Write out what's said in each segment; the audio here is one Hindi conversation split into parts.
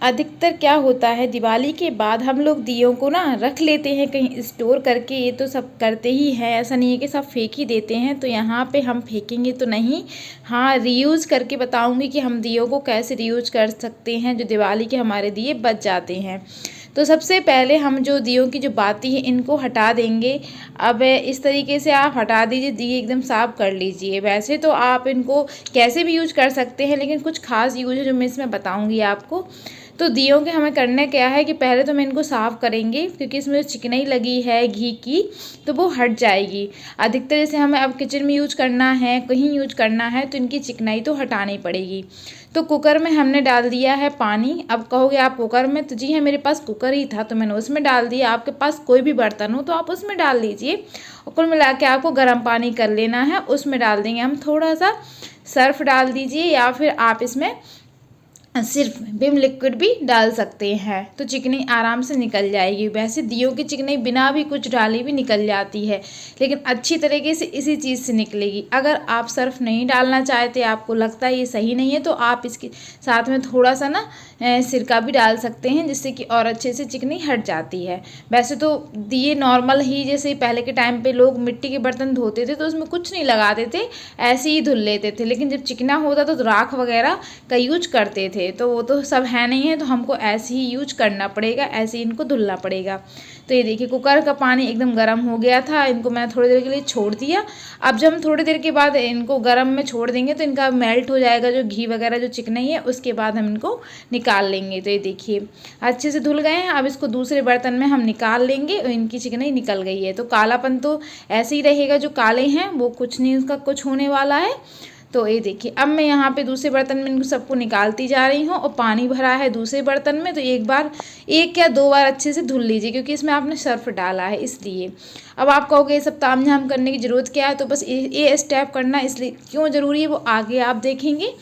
अधिकतर क्या होता है, दिवाली के बाद हम लोग दियों को ना रख लेते हैं कहीं स्टोर करके। ये तो सब करते ही हैं, ऐसा नहीं है कि सब फेंक ही देते हैं। तो यहाँ पे हम फेंकेंगे तो नहीं, हाँ रीयूज़ करके बताऊंगी कि हम दियों को कैसे रीयूज कर सकते हैं जो दिवाली के हमारे दिए बच जाते हैं। तो सबसे पहले हम जो दियों की जो बाती है इनको हटा देंगे। अब इस तरीके से आप हटा दीजिए, दिए एकदम साफ कर लीजिए। वैसे तो आप इनको कैसे भी यूज कर सकते हैं, लेकिन कुछ खास यूज है जो मैं इसमें बताऊंगी आपको। तो दियों के हमें करना क्या है कि पहले तो मैं इनको साफ़ करेंगे, क्योंकि इसमें चिकनाई लगी है घी की तो वो हट जाएगी। अधिकतर जैसे हमें अब किचन में यूज करना है, कहीं यूज करना है, तो इनकी चिकनाई तो हटानी पड़ेगी। तो कुकर में हमने डाल दिया है पानी। अब कहोगे आप कुकर में, तो जी हाँ मेरे पास कुकर ही था तो मैंने उसमें डाल दिया। आपके पास कोई भी बर्तन हो तो आप उसमें डाल दीजिए। और कुल मिला के आपको गर्म पानी कर लेना है, उसमें डाल देंगे हम थोड़ा सा सर्फ डाल दीजिए, या फिर आप इसमें सिर्फ विम लिक्विड भी डाल सकते हैं, तो चिकनी आराम से निकल जाएगी। वैसे दियों की चिकनी बिना भी कुछ डाले भी निकल जाती है, लेकिन अच्छी तरीके से इसी चीज़ से निकलेगी। अगर आप सर्फ नहीं डालना चाहते, आपको लगता है ये सही नहीं है, तो आप इसके साथ में थोड़ा सा ना सिरका भी डाल सकते हैं, जिससे कि और अच्छे से चिकनी हट जाती है। वैसे तो दिए नॉर्मल ही, जैसे पहले के टाइम पे लोग मिट्टी के बर्तन धोते थे तो उसमें कुछ नहीं लगाते थे, ऐसे ही धुल लेते थे। लेकिन जब चिकना होता तो राख वगैरह का यूज करते थे, तो वो तो सब है नहीं है, तो हमको ऐसे ही यूज करना पड़ेगा, ऐसे ही इनको धुलना पड़ेगा। तो ये देखिए कुकर का पानी एकदम गर्म हो गया था, इनको मैंने थोड़ी देर के लिए छोड़ दिया। अब जब हम थोड़ी देर के बाद इनको गर्म में छोड़ देंगे तो इनका मेल्ट हो जाएगा जो घी वगैरह जो चिकनाई है, उसके बाद हम इनको निकाल लेंगे। तो ये देखिए अच्छे से धुल गए हैं। अब इसको दूसरे बर्तन में हम निकाल लेंगे और इनकी चिकनाई निकल गई है। तो कालापन तो ऐसे ही रहेगा, जो काले हैं वो कुछ नहीं उसका कुछ होने वाला है। तो ये देखिए अब मैं यहाँ पे दूसरे बर्तन में इनको सबको निकालती जा रही हूँ, और पानी भरा है दूसरे बर्तन में। तो एक या दो बार अच्छे से धुल लीजिए, क्योंकि इसमें आपने सर्फ डाला है इसलिए। अब आप कहोगे ये सब तामझाम करने की ज़रूरत क्या है, तो बस ये स्टेप करना इसलिए क्यों ज़रूरी है वो आगे आप देखेंगे।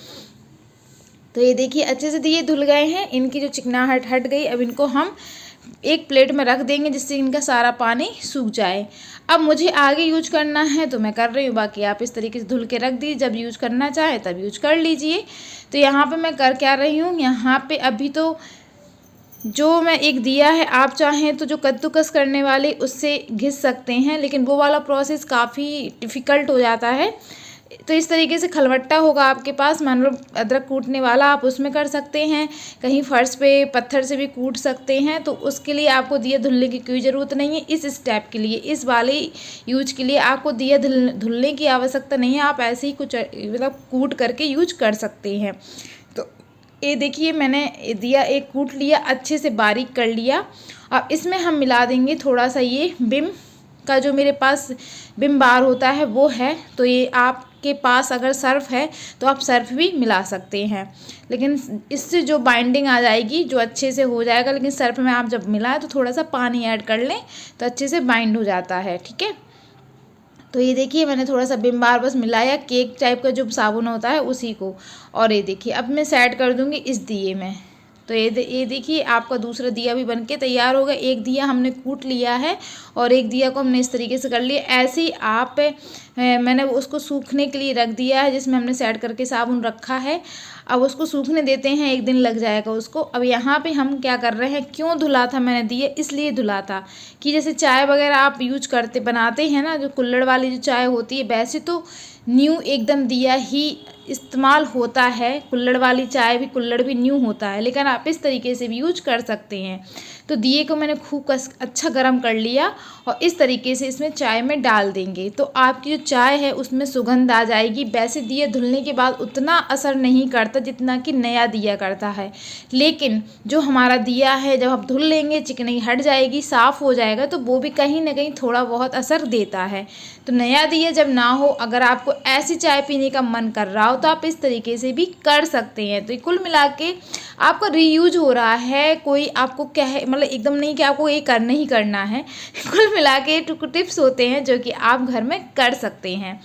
तो ये देखिए अच्छे से दिए धुल गए हैं, इनकी जो चिकनाहट हट गई। अब इनको हम एक प्लेट में रख देंगे, जिससे इनका सारा पानी सूख जाए। अब मुझे आगे यूज करना है तो मैं कर रही हूँ, बाकी आप इस तरीके से धुल के रख दीजिए, जब यूज करना चाहे तब यूज कर लीजिए। तो यहाँ पे मैं कर क्या रही हूँ, यहाँ पे अभी तो जो मैं एक दिया है, आप चाहें तो जो कद्दूकस करने वाले उससे घिस सकते हैं, लेकिन वो वाला प्रोसेस काफ़ी डिफ़िकल्ट हो जाता है। तो इस तरीके से खलवट्टा होगा आपके पास, मान लो अदरक कूटने वाला, आप उसमें कर सकते हैं। कहीं फर्श पे पत्थर से भी कूट सकते हैं, तो उसके लिए आपको दिया धुलने की कोई ज़रूरत नहीं है। इस स्टेप के लिए, इस वाले यूज के लिए आपको दिया धुलने की आवश्यकता नहीं है, आप ऐसे ही कुछ मतलब कूट करके यूज कर सकते हैं। तो ये देखिए मैंने दिया एक कूट लिया, अच्छे से बारीक कर लिया। अब इसमें हम मिला देंगे थोड़ा सा ये विम का, जो मेरे पास विम बार होता है वो है। तो ये आपके पास अगर सर्फ है तो आप सर्फ भी मिला सकते हैं, लेकिन इससे जो बाइंडिंग आ जाएगी जो अच्छे से हो जाएगा। लेकिन सर्फ में आप जब मिलाएं तो थोड़ा सा पानी ऐड कर लें तो अच्छे से बाइंड हो जाता है, ठीक है। तो ये देखिए मैंने थोड़ा सा विम बार बस मिलाया, केक टाइप का जो साबुन होता है उसी को। और ये देखिए अब मैं सेट कर दूँगी इस दिए में। तो ये देखिए आपका दूसरा दिया भी बनके तैयार हो गया। एक दिया हमने कूट लिया है और एक दिया को हमने इस तरीके से कर लिया। ऐसे ही आप मैंने उसको सूखने के लिए रख दिया है, जिसमें हमने सेट करके साबुन रखा है। अब उसको सूखने देते हैं, एक दिन लग जाएगा उसको। अब यहाँ पे हम क्या कर रहे हैं, क्यों धुला था मैंने दिए, इसलिए धुला था कि जैसे चाय वगैरह आप यूज करते बनाते हैं ना, जो कुल्हड़ वाली जो चाय होती है, वैसे तो न्यू एकदम दिया ही इस्तेमाल होता है। कुल्हड़ वाली चाय भी, कुल्हड़ भी न्यू होता है, लेकिन आप इस तरीके से भी यूज कर सकते हैं। तो दिए को मैंने खूब अच्छा गर्म कर लिया और इस तरीके से इसमें चाय में डाल देंगे, तो आपकी जो चाय है उसमें सुगंध आ जाएगी। वैसे दिया धुलने के बाद उतना असर नहीं करता जितना कि नया दिया करता है, लेकिन जो हमारा दिया है जब आप धुल लेंगे, चिकनाई हट जाएगी, साफ़ हो जाएगा, तो वो भी कहीं ना कहीं थोड़ा बहुत असर देता है। तो नया दिया जब ना हो, अगर आपको ऐसी चाय पीने का मन कर रहा हो तो आप इस तरीके से भी कर सकते हैं। तो कुल मिला के आपका रीयूज हो रहा है, कोई आपको क्या है मतलब एकदम नहीं कि आपको ये करना ही करना है। कुल मिला के टिप्स होते हैं जो कि आप घर में कर सकते हैं।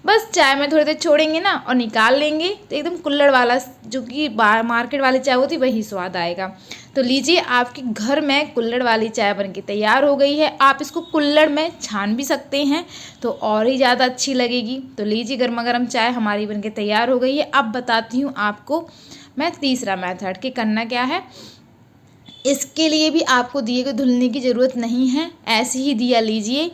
बस चाय में थोड़ी देर छोड़ेंगे ना और निकाल लेंगे, तो एकदम कुल्हड़ वाला जो कि मार्केट वाली चाय होती वही स्वाद आएगा। तो लीजिए आपके घर में कुल्हड़ वाली चाय बनके तैयार हो गई है। आप इसको कुल्हड़ में छान भी सकते हैं तो और ही ज़्यादा अच्छी लगेगी। तो लीजिए गर्मा गर्म चाय हमारी बनके तैयार हो गई है। अब बताती हूँ आपको मैं तीसरा मेथड कि करना क्या है। इसके लिए भी आपको दिए को धुलने की ज़रूरत नहीं है। ऐसे ही दिया लीजिए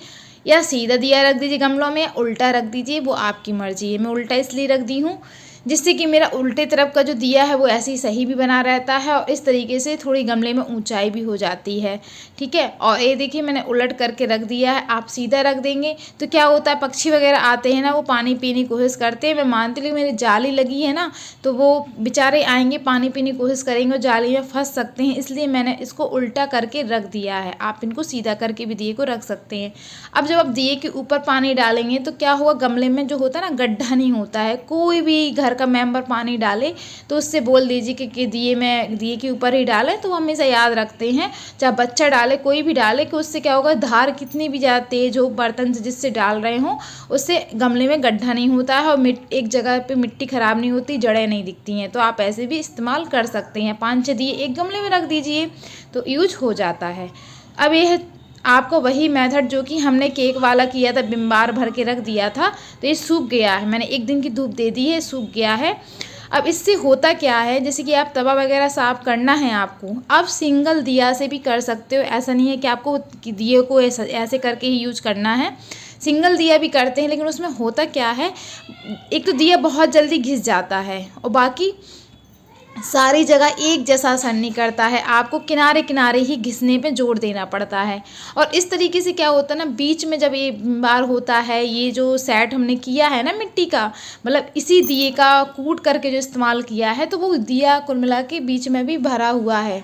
या सीधा दिया रख दीजिए गमलों में, या उल्टा रख दीजिए, वो आपकी मर्ज़ी है। मैं उल्टा इसलिए रख दी हूँ जिससे कि मेरा उल्टे तरफ का जो दिया है वो ऐसे ही सही भी बना रहता है और इस तरीके से थोड़ी गमले में ऊंचाई भी हो जाती है। ठीक है, और ये देखिए मैंने उलट करके रख दिया है। आप सीधा रख देंगे तो क्या होता है, पक्षी वगैरह आते हैं ना, वो पानी पीने की कोशिश करते हैं। मैं मानती हूँ मेरी जाली लगी है ना, तो वो बेचारे आएंगे पानी पीने की कोशिश करेंगे और जाली में फंस सकते हैं, इसलिए मैंने इसको उल्टा करके रख दिया है। आप इनको सीधा करके भी दिए को रख सकते हैं। अब जब आप दिए के ऊपर पानी डालेंगे तो क्या होगा, गमले में जो होता है ना गड्ढा नहीं होता है। कोई भी घर का मेंबर पानी डाले तो उससे बोल दीजिए कि दिए के ऊपर ही डालें, तो हमेशा याद रखते हैं। चाहे बच्चा डाले कोई भी डाले कि उससे क्या होगा, धार कितनी भी ज़्यादा तेज हो बर्तन से जिससे डाल रहे हों, उससे गमले में गड्ढा नहीं होता है और एक जगह पे मिट्टी ख़राब नहीं होती, जड़ें नहीं दिखती हैं। तो आप ऐसे भी इस्तेमाल कर सकते हैं। 5-6 दिए एक गमले में रख दीजिए तो यूज हो जाता है। अब यह आपको वही मेथड जो कि हमने केक वाला किया था, बिम्बार भर के रख दिया था, तो ये सूख गया है। मैंने 1 दिन की धूप दे दी है, सूख गया है। अब इससे होता क्या है, जैसे कि आप तवा वगैरह साफ़ करना है आपको, आप सिंगल दिया से भी कर सकते हो। ऐसा नहीं है कि आपको दिए को ऐसे करके ही यूज करना है। सिंगल दिया भी करते हैं, लेकिन उसमें होता क्या है, एक तो दिया बहुत जल्दी घिस जाता है और बाकी सारी जगह एक जैसा असर नहीं करता है। आपको किनारे किनारे ही घिसने पे जोर देना पड़ता है। और इस तरीके से क्या होता है ना, बीच में जब ये बार होता है, ये जो सेट हमने किया है ना मिट्टी का, मतलब इसी दिए का कूट करके जो इस्तेमाल किया है, तो वो दिया कुल मिला के बीच में भी भरा हुआ है।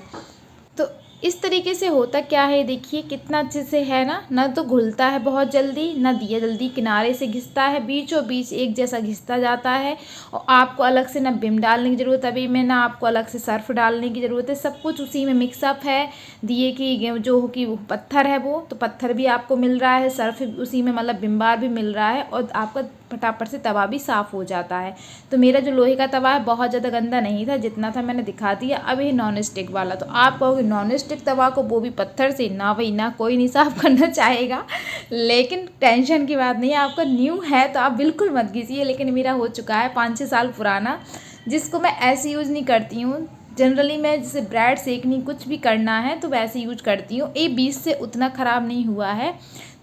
तो इस तरीके से होता क्या है, देखिए कितना अच्छे से है ना तो घुलता है बहुत जल्दी, ना दिया जल्दी किनारे से घिसता है, बीचों बीच एक जैसा घिसता जाता है। और आपको अलग से ना विम डालने की ज़रूरत अभी में, ना आपको अलग से सर्फ डालने की ज़रूरत है। सब कुछ उसी में मिक्सअप है। दिए की जो कि पत्थर है वो, तो पत्थर भी आपको मिल रहा है, सर्फ उसी में मतलब विम बार भी मिल रहा है, और आपका फटाफट से तवा भी साफ़ हो जाता है। तो मेरा जो लोहे का तवा है बहुत ज़्यादा गंदा नहीं था, जितना था मैंने दिखा दिया। अब ये नॉन स्टिक वाला, तो आप कहोगे नॉन स्टिक तवा को, वो भी पत्थर से, ना भाई ना, कोई नहीं साफ़ करना चाहेगा। लेकिन टेंशन की बात नहीं है, आपका न्यू है तो आप बिल्कुल मत घिसिए। लेकिन मेरा हो चुका है 5-6 साल पुराना, जिसको मैं ऐसे यूज़ नहीं करती हूँ। जनरली मैं जैसे ब्रेड सेकनी कुछ भी करना है तो वैसे यूज करती हूँ। ये बीच से उतना ख़राब नहीं हुआ है,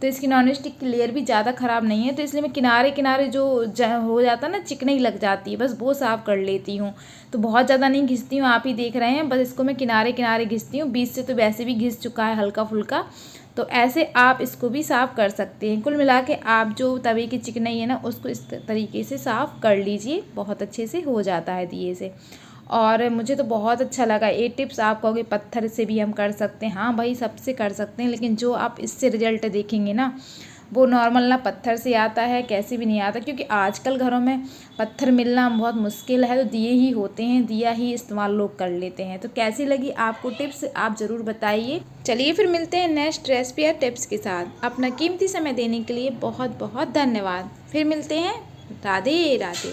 तो इसकी नॉन स्टिक की लेयर भी ज़्यादा ख़राब नहीं है, तो इसलिए मैं किनारे किनारे जो हो जाता है ना, चिकनाई लग जाती है, बस वो साफ़ कर लेती हूँ। तो बहुत ज़्यादा नहीं घिसती हूँ, आप ही देख रहे हैं, बस इसको मैं किनारे किनारे घिसती हूँ। बीच से तो वैसे भी घिस चुका है हल्का फुल्का, तो ऐसे आप इसको भी साफ़ कर सकते हैं। कुल मिला के आप जो तवे की चिकनाई है ना, उसको इस तरीके से साफ़ कर लीजिए, बहुत अच्छे से हो जाता है दिए से। और मुझे तो बहुत अच्छा लगा ये टिप्स। आप कहोगे पत्थर से भी हम कर सकते हैं, हाँ भाई सबसे कर सकते हैं, लेकिन जो आप इससे रिजल्ट देखेंगे ना, वो नॉर्मल ना पत्थर से आता है, कैसे भी नहीं आता, क्योंकि आजकल घरों में पत्थर मिलना बहुत मुश्किल है, तो दिए ही होते हैं, दिया ही इस्तेमाल लोग कर लेते हैं। तो कैसी लगी आपको टिप्स, आप ज़रूर बताइए। चलिए फिर मिलते हैं नेक्स्ट रेसिपी या टिप्स के साथ। अपना कीमती समय देने के लिए बहुत बहुत धन्यवाद। फिर मिलते हैं। राधे राधे।